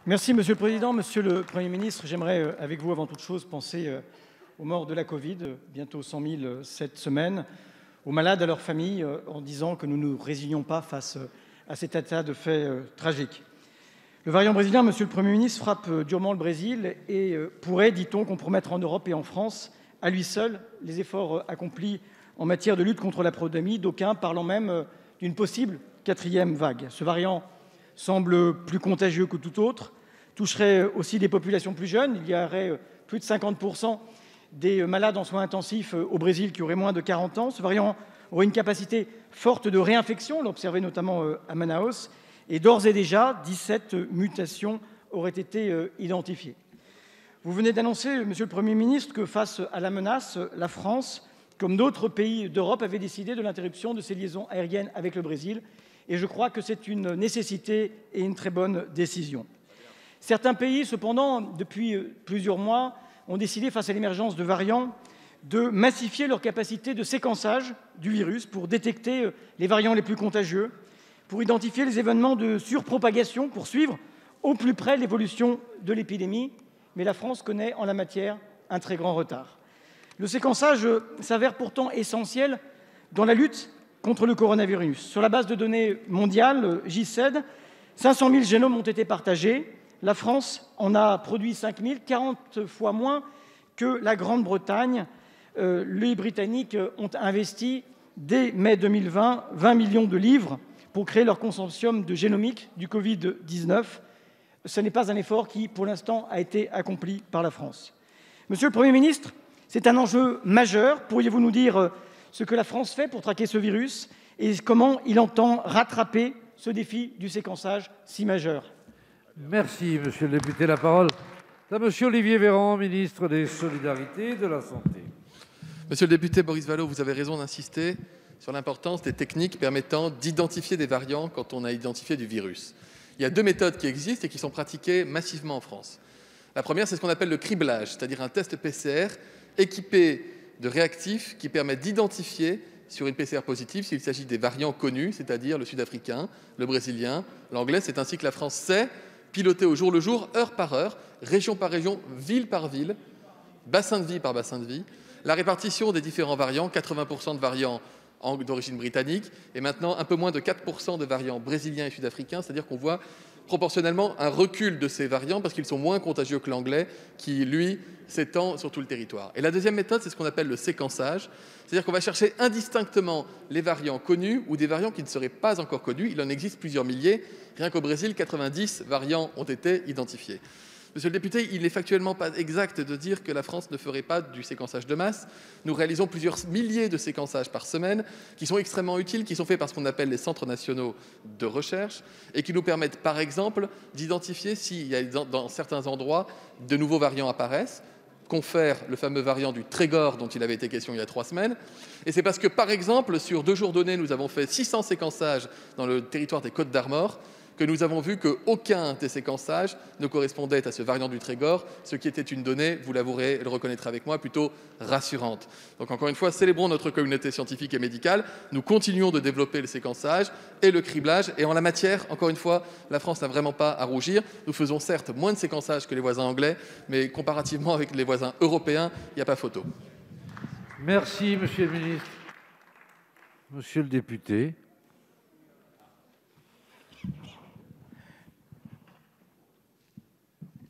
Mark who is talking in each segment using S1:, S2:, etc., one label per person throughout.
S1: Merci Monsieur le Président. Monsieur le Premier ministre, j'aimerais avec vous avant toute chose penser aux morts de la Covid, bientôt 100 000 cette semaine, aux malades, à leurs familles, en disant que nous ne nous résignons pas face à cet état de fait tragique. Le variant brésilien, Monsieur le Premier ministre, frappe durement le Brésil et pourrait, dit-on, compromettre en Europe et en France, à lui seul, les efforts accomplis en matière de lutte contre la pandémie, d'aucuns parlant même d'une possible 4e vague. Ce variant semble plus contagieux que tout autre, toucherait aussi des populations plus jeunes. Il y aurait plus de 50% des malades en soins intensifs au Brésil qui auraient moins de 40 ans. Ce variant aurait une capacité forte de réinfection, on l'a observé notamment à Manaus, et d'ores et déjà, 17 mutations auraient été identifiées. Vous venez d'annoncer, Monsieur le Premier ministre, que face à la menace, la France, comme d'autres pays d'Europe, avait décidé de l'interruption de ses liaisons aériennes avec le Brésil. Et je crois que c'est une nécessité et une très bonne décision. Certains pays, cependant, depuis plusieurs mois, ont décidé, face à l'émergence de variants, de massifier leur capacité de séquençage du virus pour détecter les variants les plus contagieux, pour identifier les événements de surpropagation, pour suivre au plus près l'évolution de l'épidémie. Mais la France connaît en la matière un très grand retard. Le séquençage s'avère pourtant essentiel dans la lutte contre le coronavirus. Sur la base de données mondiales, GISAID, 500 000 génomes ont été partagés. La France en a produit 5 000, 40 fois moins que la Grande-Bretagne. Les Britanniques ont investi, dès mai 2020, 20 millions de livres pour créer leur consortium de génomique du Covid-19. Ce n'est pas un effort qui, pour l'instant, a été accompli par la France. Monsieur le Premier ministre, c'est un enjeu majeur. Pourriez-vous nous dire ce que la France fait pour traquer ce virus et comment il entend rattraper ce défi du séquençage si majeur?
S2: Merci, monsieur le député. La parole est à monsieur Olivier Véran, ministre des Solidarités et de la Santé.
S3: Monsieur le député Boris Vallaud, vous avez raison d'insister sur l'importance des techniques permettant d'identifier des variants quand on a identifié du virus. Il y a deux méthodes qui existent et qui sont pratiquées massivement en France. La première, c'est ce qu'on appelle le criblage, c'est-à-dire un test PCR équipé de réactifs qui permettent d'identifier sur une PCR positive s'il s'agit des variants connus, c'est-à-dire le sud-africain, le brésilien, l'anglais. C'est ainsi que la France sait piloter au jour le jour, heure par heure, région par région, ville par ville, bassin de vie par bassin de vie, la répartition des différents variants, 80% de variants d'origine britannique et maintenant un peu moins de 4% de variants brésiliens et sud-africains, c'est-à-dire qu'on voit proportionnellement un recul de ces variants parce qu'ils sont moins contagieux que l'anglais qui, lui, s'étend sur tout le territoire. Et la deuxième méthode, c'est ce qu'on appelle le séquençage, c'est-à-dire qu'on va chercher indistinctement les variants connus ou des variants qui ne seraient pas encore connus. Il en existe plusieurs milliers. Rien qu'au Brésil, 90 variants ont été identifiés. Monsieur le député, il n'est factuellement pas exact de dire que la France ne ferait pas du séquençage de masse. Nous réalisons plusieurs milliers de séquençages par semaine qui sont extrêmement utiles, qui sont faits par ce qu'on appelle les centres nationaux de recherche et qui nous permettent, par exemple, d'identifier s'il y a dans certains endroits de nouveaux variants apparaissent, confère le fameux variant du Trégor dont il avait été question il y a 3 semaines. Et c'est parce que, par exemple, sur 2 jours donnés, nous avons fait 600 séquençages dans le territoire des Côtes-d'Armor, que nous avons vu qu'aucun des séquençages ne correspondait à ce variant du Trégor, ce qui était une donnée, vous l'avouerez et le reconnaîtrez avec moi, plutôt rassurante. Donc encore une fois, célébrons notre communauté scientifique et médicale. Nous continuons de développer le séquençage et le criblage. Et en la matière, encore une fois, la France n'a vraiment pas à rougir. Nous faisons certes moins de séquençage que les voisins anglais, mais comparativement avec les voisins européens, il n'y a pas photo.
S2: Merci, monsieur le ministre. Monsieur le député.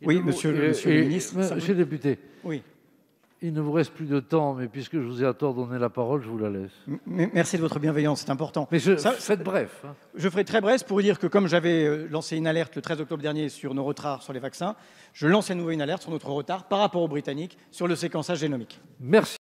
S1: Oui, monsieur le ministre.
S2: Monsieur le député,
S1: oui.
S2: Il ne vous reste plus de temps, mais puisque je vous ai à tort donné la parole, je vous la laisse.
S1: Merci de votre bienveillance, c'est important.
S2: Mais faites bref. Hein.
S1: Je ferai très bref pour vous dire que comme j'avais lancé une alerte le 13 octobre dernier sur nos retards sur les vaccins, je lance à nouveau une alerte sur notre retard par rapport aux Britanniques sur le séquençage génomique.
S2: Merci.